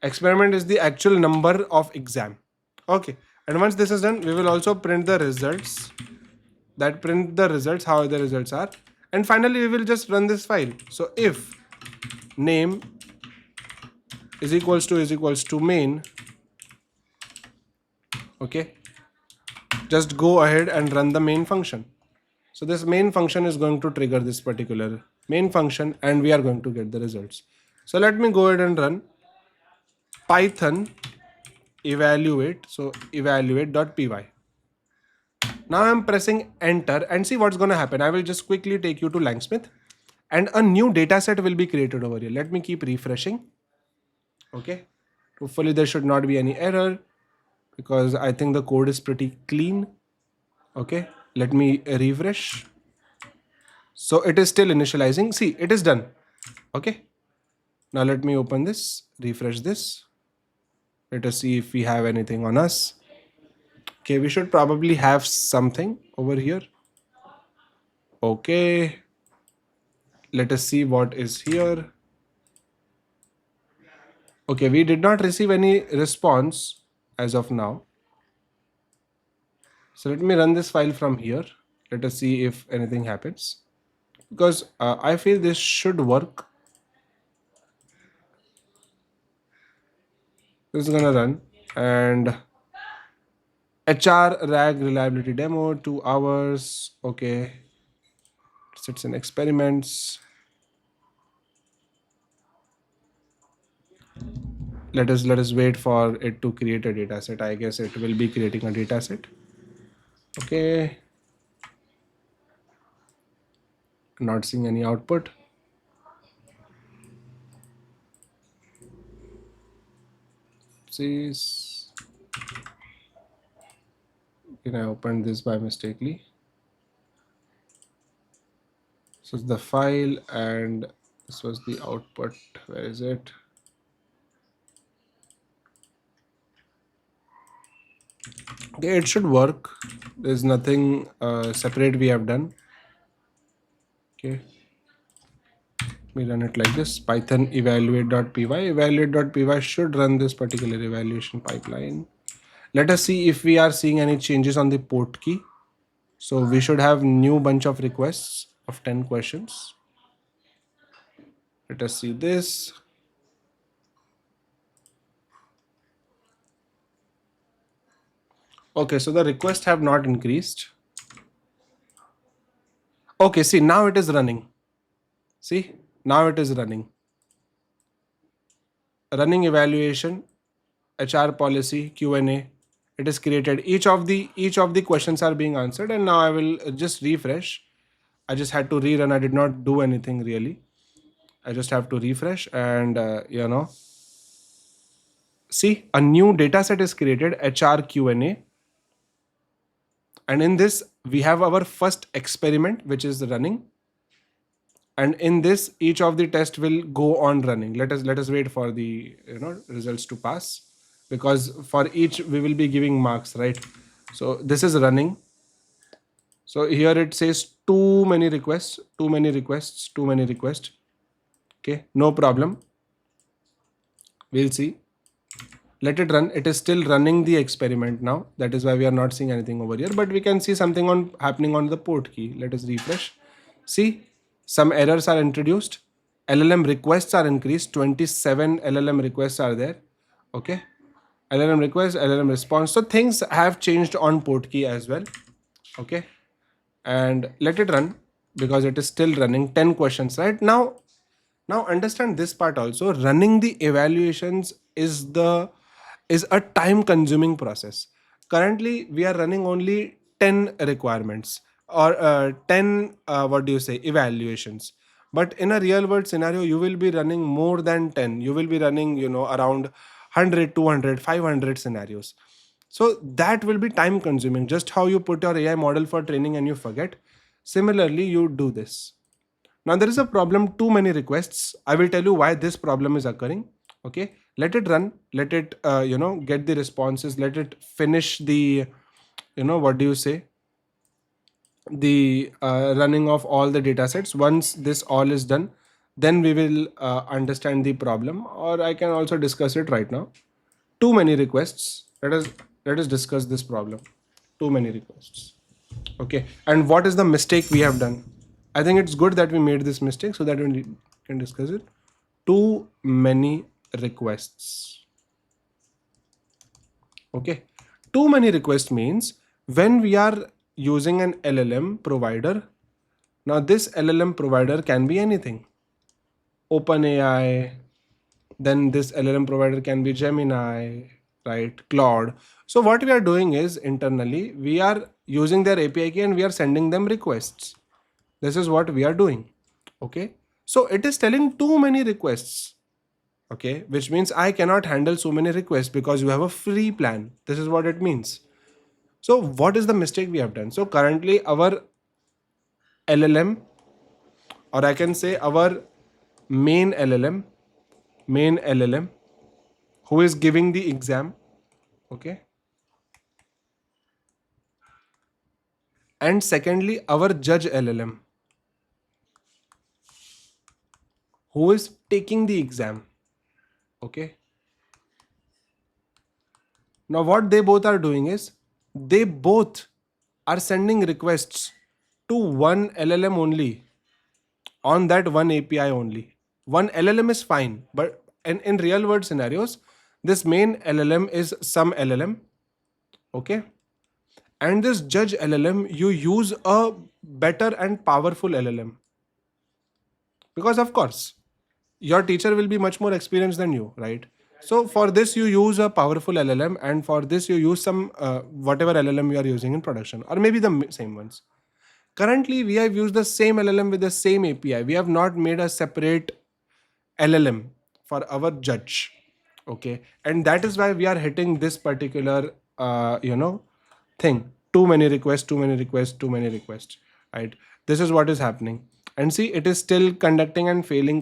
Experiment is the actual number of exam, okay. And once this is done, we will also print the results, that print the results, how the results are. And finally we will just run this file. So if name is equals to main, okay, just go ahead and run the main function. So this main function is going to trigger this particular main function and we are going to get the results. So let me go ahead and run python evaluate, so evaluate.py. Now I'm pressing enter and see what's going to happen. I will just quickly take you to LangSmith and a new data set will be created over here. Let me keep refreshing, okay. Hopefully there should not be any error, because I think the code is pretty clean, okay. Let me refresh. So it is still initializing. See, it is done, okay. Now let me open this, refresh this. Let us see if we have anything on us. Okay, we should probably have something over here, okay. Let us see what is here. Okay, we did not receive any response as of now. So let me run this file from here. Let us see if anything happens, because I feel this should work. This is gonna run, and HR RAG reliability demo 2 hours, okay. Datasets and experiments. Let us wait for it to create a data set. I guess it will be creating a data set, okay. Not seeing any output. Says, can I open this by mistakenly? So it's the file and this was the output. Where is it? Okay, it should work. There's nothing separate we have done, okay. We run it like this, python evaluate.py. Evaluate.py should run this particular evaluation pipeline. Let us see if we are seeing any changes on the port key. So we should have new bunch of requests of 10 questions. Let us see this. Okay, so the requests have not increased. Okay, see, now it is running. See, now it is running. Running evaluation, HR policy, Q&A. It is created. Each of the questions are being answered, and now I will just refresh. I just had to rerun. I did not do anything really. I just have to refresh and you know, see, a new data set is created, HR Q&A. And in this, we have our first experiment, which is running. And in this, each of the tests will go on running. Let us wait for the results to pass, because for each we will be giving marks, right? So this is running. So here it says too many requests, too many requests, too many requests. Okay, no problem. We'll see. Let it run. It is still running the experiment now. That is why we are not seeing anything over here, but we can see something happening on the port key. Let us refresh. See, some errors are introduced. LLM requests are increased. 27 LLM requests are there. Okay. LLM request, LLM response. So things have changed on port key as well. Okay. And let it run, because it is still running 10 questions right now. Now understand this part also. Running the evaluations is a time consuming process. Currently we are running only 10 requirements, or 10 what do you say, evaluations. But in a real world scenario, you will be running more than 10. You will be running around 100, 200, 500 scenarios. So that will be time consuming. Just how you put your AI model for training and you forget, similarly you do this. Now there is a problem, too many requests. I will tell you why this problem is occurring. Okay, let it run, let it get the responses, let it finish the what do you say, the running of all the data sets. Once this all is done, then we will understand the problem, or I can also discuss it right now. Too many requests. Let us discuss this problem. Too many requests. Okay, and what is the mistake we have done? I think it's good that we made this mistake so that we can discuss it. Too many requests. Okay, too many requests means when we are using an LLM provider. Now this LLM provider can be anything. OpenAI, then this LLM provider can be Gemini, right? Claude. So what we are doing is, internally we are using their API key and we are sending them requests. This is what we are doing. Okay, so it is telling too many requests. Okay, which means I cannot handle so many requests because you have a free plan. This is what it means. So what is the mistake we have done? So currently our LLM, or I can say our main LLM, who is giving the exam. Okay, and secondly our judge LLM, who is taking the exam. Okay, now what they both are doing is, they both are sending requests to one LLM only, on that one API only. One LLM is fine, but in real world scenarios, this main LLM is some LLM. Okay, and this judge LLM, you use a better and powerful LLM, because of course your teacher will be much more experienced than you, right? So for this you use a powerful LLM, and for this you use some whatever LLM you are using in production, or maybe the same ones. Currently we have used the same LLM with the same API. We have not made a separate LLM for our judge. Okay, and that is why we are hitting this particular thing. Too many requests, too many requests, too many requests, right? This is what is happening. And see, it is still conducting and failing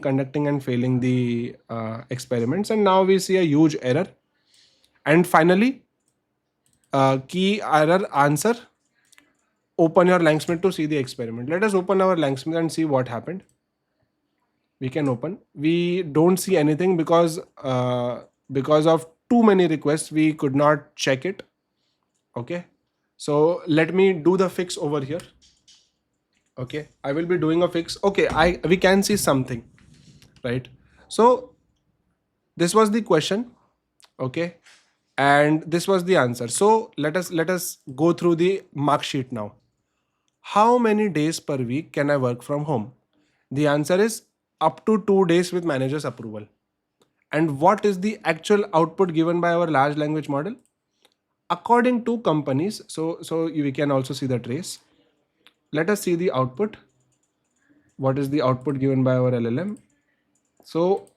the experiments, and now we see a huge error. And finally, key error answer. Open your LangSmith to see the experiment. Let us open our LangSmith and see what happened. We can open. We don't see anything because of too many requests we could not check it. Okay, so let me do the fix over here. Okay, I will be doing a fix. Okay, we can see something, right? So this was the question. Okay, and this was the answer. So let us go through the mark sheet now. How many days per week can I work from home? The answer is up to 2 days with manager's approval. And what is the actual output given by our large language model? According to companies, so we can also see the trace. Let us see the output. What is the output given by our LLM? So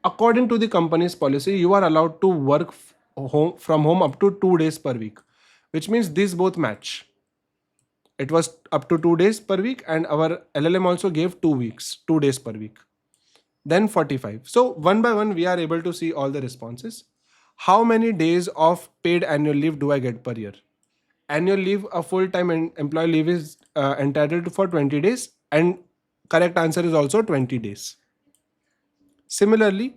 According to the company's policy, you are allowed to work from home up to 2 days per week, which means these both match. It was up to 2 days per week, and our LLM also gave 2 weeks, 2 days per week. Then 45. So one by one, we are able to see all the responses. How many days of paid annual leave do I get per year? Annual leave, a full-time employee leave is entitled for 20 days, and correct answer is also 20 days. Similarly,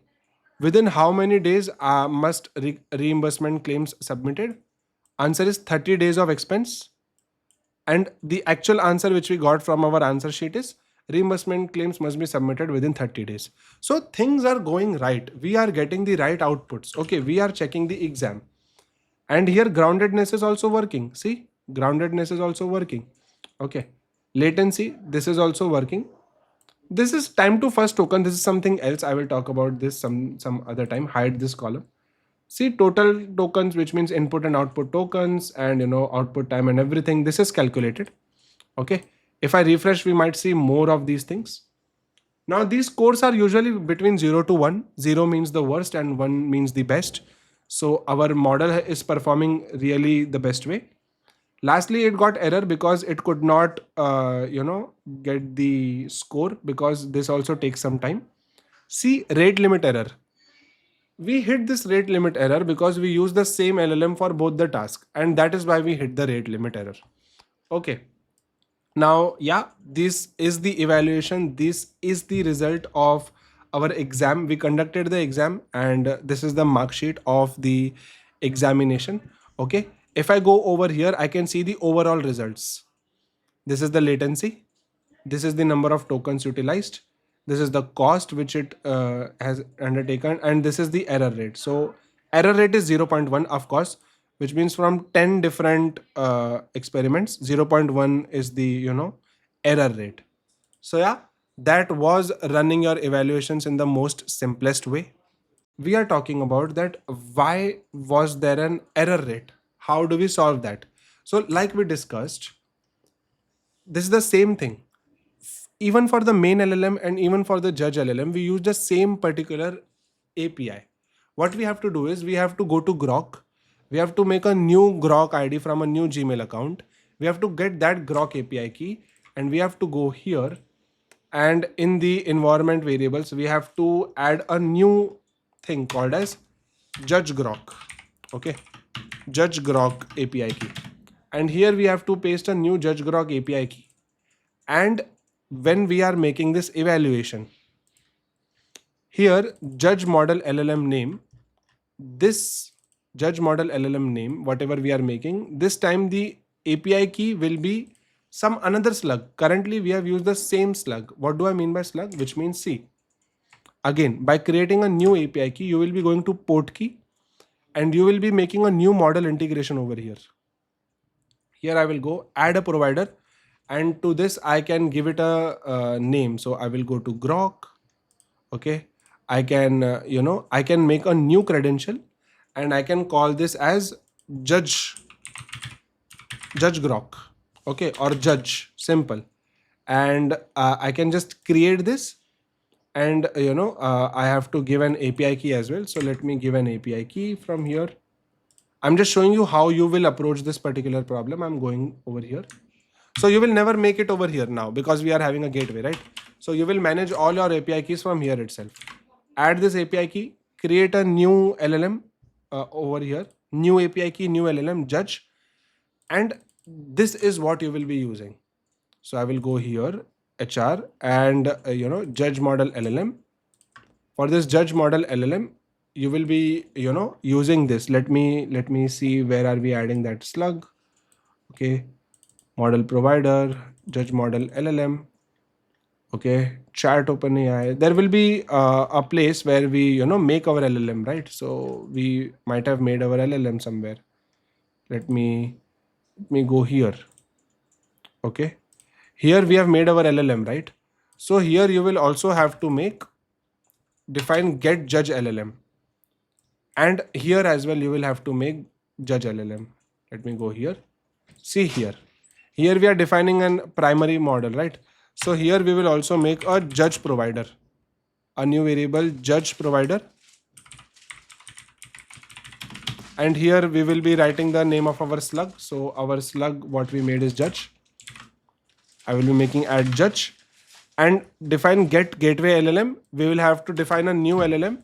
within how many days must reimbursement claims submitted? Answer is 30 days of expense. And the actual answer which we got from our answer sheet is reimbursement claims must be submitted within 30 days. So things are going right. We are getting the right outputs. Okay, we are checking the exam. And here groundedness is also working. See, groundedness is also working. Okay, latency, this is also working. This is time to first token. This is something else. I will talk about this some other time. Hide this column. See, total tokens, which means input and output tokens, and output time and everything. This is calculated. Okay. If I refresh, we might see more of these things. Now these scores are usually between 0 to 1. 0 means the worst and 1 means the best. So our model is performing really the best way. Lastly, it got error because it could not get the score, because this also takes some time. See, rate limit error. We hit this rate limit error because we use the same LLM for both the tasks, and that is why we hit the rate limit error. Okay. Now, yeah, this is the evaluation. This is the result of our exam. We conducted the exam, and this is the mark sheet of the examination. Okay. If I go over here, I can see the overall results. This is the latency. This is the number of tokens utilized. This is the cost which it has undertaken, and this is the error rate. So error rate is 0.1, of course, which means from 10 different experiments, 0.1 is the error rate. So yeah, that was running your evaluations in the most simplest way. We are talking about that why was there an error rate? How do we solve that? So like we discussed, this is the same thing. Even for the main LLM and even for the judge LLM, we use the same particular API. What we have to do is we have to go to Grok. We have to make a new Grok ID from a new Gmail account. We have to get that Grok API key, and we have to go here, and in the environment variables, we have to add a new thing called as judge Grok. Okay, judge Grok API key. And here we have to paste a new judge Grok API key. And when we are making this evaluation, here judge model LLM name, this judge model LLM name, whatever we are making, this time the API key will be some another slug. Currently we have used the same slug. What do I mean by slug? Which means C. Again, by creating a new API key, you will be going to port key, and you will be making a new model integration over here. Here I will go add a provider, and to this I can give it a name. So I will go to Grok. Okay, I can I can make a new credential, and I can call this as judge Grok. Okay, or judge, simple. And I can just create this, and I have to give an API key as well. So let me give an API key from here. I'm just showing you how you will approach this particular problem. I'm going over here. So you will never make it over here now because we are having a gateway, right? So you will manage all your API keys from here itself. Add this API key, create a new LLM over here, new API key, new LLM, judge, and this is what you will be using. So I will go here, HR, and judge model LLM. For this judge model LLM, you will be using this. Let me see, where are we adding that slug? Okay, model provider, judge model LLM. Okay, chat OpenAI. There will be a place where we make our LLM, right? So we might have made our LLM somewhere. Let me go here. Okay, here we have made our LLM, right? So here you will also have to define get judge LLM, and here as well you will have to make judge LLM. Let me go here. See here we are defining an primary model, right? So here we will also make a judge provider. a new variable judge provider, and here we will be writing the name of our slug. So our slug, what we made is judge. I will be making add judge, and define get gateway LLM. We will have to define a new LLM,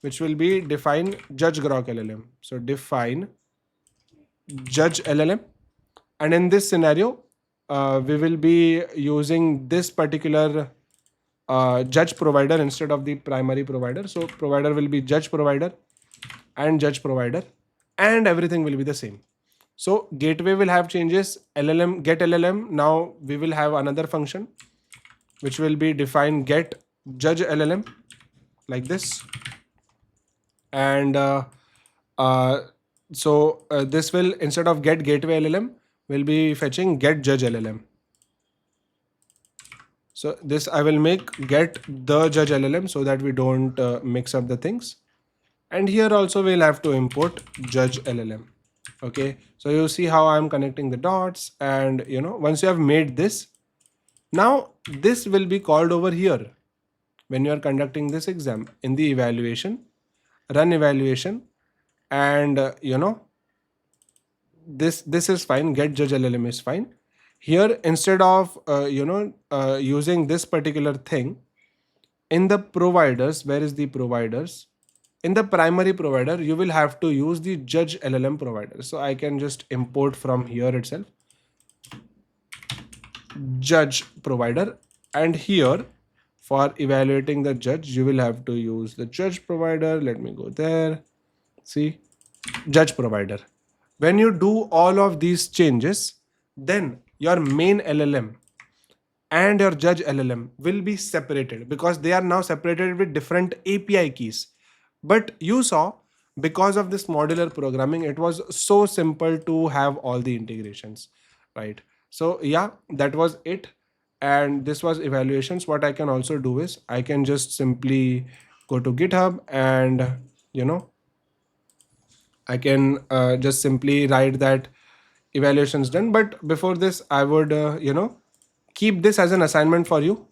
which will be define judge grok LLM. So define judge LLM, and in this scenario, we will be using this particular judge provider instead of the primary provider. So provider will be judge provider and judge provider, and everything will be the same. So gateway will have changes. LLM get LLM. Now we will have another function which will be define get judge LLM like this, and this will, instead of get gateway LLM, will be fetching get judge LLM. So this I will make get the judge LLM so that we don't mix up the things. And here also we'll have to import judge LLM. Okay, so you see how I'm connecting the dots, and once you have made this, now this will be called over here when you are conducting this exam in the evaluation, run evaluation, and this is fine, get judge LLM is fine. Here, instead of using this particular thing in the providers, where is the providers? In the primary provider, you will have to use the judge LLM provider. So I can just import from here itself judge provider, and here for evaluating the judge, you will have to use the judge provider. Let me go there. See, judge provider. When you do all of these changes, then your main LLM and your judge LLM will be separated, because they are now separated with different API keys. But you saw, because of this modular programming, it was so simple to have all the integrations, right? So yeah, that was it. And this was evaluations. What I can also do is I can just simply go to GitHub, and I can just simply write that evaluations done. But before this, I would keep this as an assignment for you.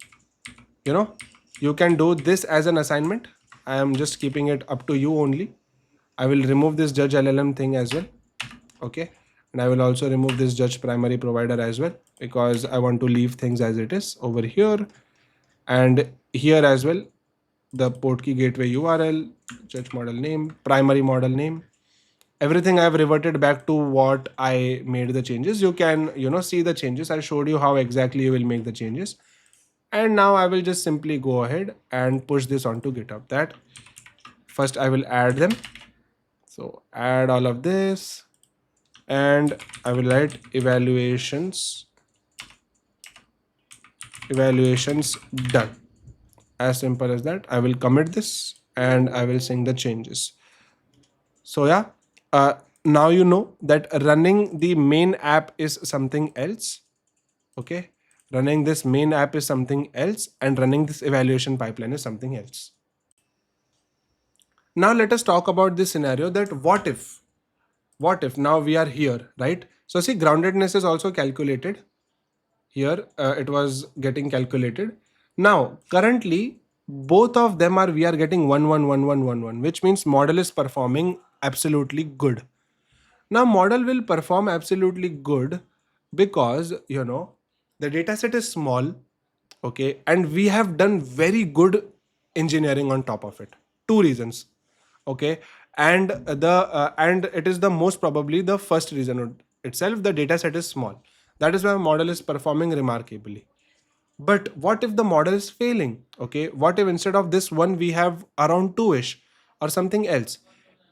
You can do this as an assignment. I am just keeping it up to you only. I will remove this judge LLM thing as well. Okay, and I will also remove this judge primary provider as well, because I want to leave things as it is over here, and here as well, the port key gateway URL, judge model name, primary model name, everything I have reverted back to what I made the changes. You can see the changes. I showed you how exactly you will make the changes. And now I will just simply go ahead and push this onto GitHub. That first I will add them. So add all of this, and I will write evaluations done. As simple as that. I will commit this, and I will sync the changes. So yeah, now you know that running the main app is something else. Okay, running this main app is something else, and running this evaluation pipeline is something else. Now let us talk about this scenario, that what if now we are here, right? So see, groundedness is also calculated here. It was getting calculated. Now currently both of them are, we are getting 1 1 1 1 1 1, which means model is performing absolutely good. Now model will perform absolutely good because the data set is small, okay, and we have done very good engineering on top of it. Two reasons, okay, and it is the most probably the first reason itself. The data set is small. That is why model is performing remarkably. But what if the model is failing? Okay, what if instead of this one we have around 2ish or something else?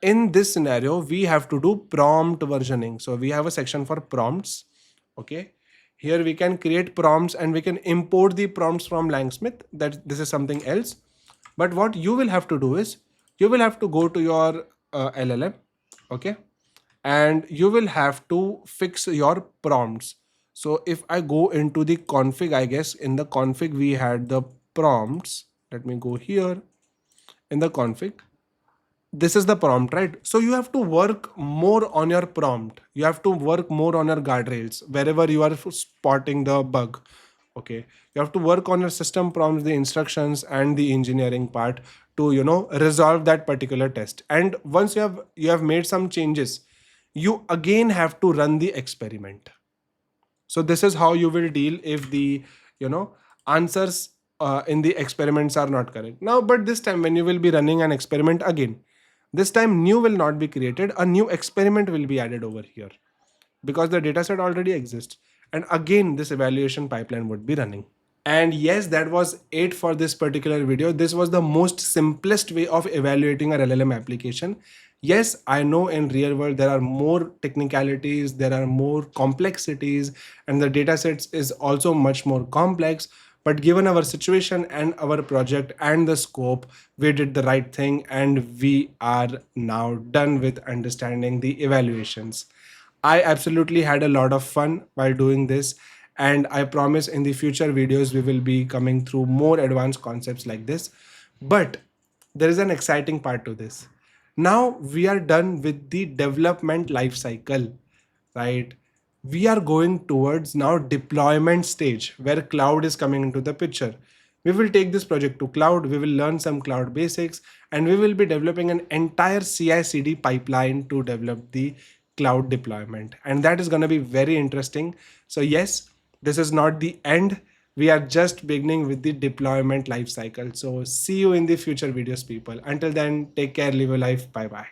In this scenario, we have to do prompt versioning. So we have a section for prompts. Okay, here we can create prompts, and we can import the prompts from LangSmith. That this is something else. But what you will have to do is you will have to go to your LLM, okay, and you will have to fix your prompts. So if I go into the config, I guess in the config we had the prompts. Let me go here in the config. This is the prompt, right? So you have to work more on your prompt. You have to work more on your guardrails wherever you are spotting the bug. Okay, you have to work on your system prompts, the instructions, and the engineering part to resolve that particular test. And once you have made some changes, you again have to run the experiment. So this is how you will deal if the you know answers in the experiments are not correct. Now, but this time when you will be running an experiment again, this time new will not be created, a new experiment will be added over here, because the dataset already exists, and again this evaluation pipeline would be running. And yes, that was it for this particular video. This was the most simplest way of evaluating our LLM application. Yes, I know in real world there are more technicalities, there are more complexities, and the datasets is also much more complex. But given our situation and our project and the scope, we did the right thing, and we are now done with understanding the evaluations. I absolutely had a lot of fun while doing this, and I promise in the future videos we will be coming through more advanced concepts like this. But there is an exciting part to this. Now we are done with the development life cycle, right? We are going towards now deployment stage where cloud is coming into the picture. We will take this project to cloud, we will learn some cloud basics, and we will be developing an entire CI/CD pipeline to develop the cloud deployment. And that is going to be very interesting. So yes, this is not the end. We are just beginning with the deployment life cycle. So see you in the future videos, people. Until then, take care, live your life. Bye bye.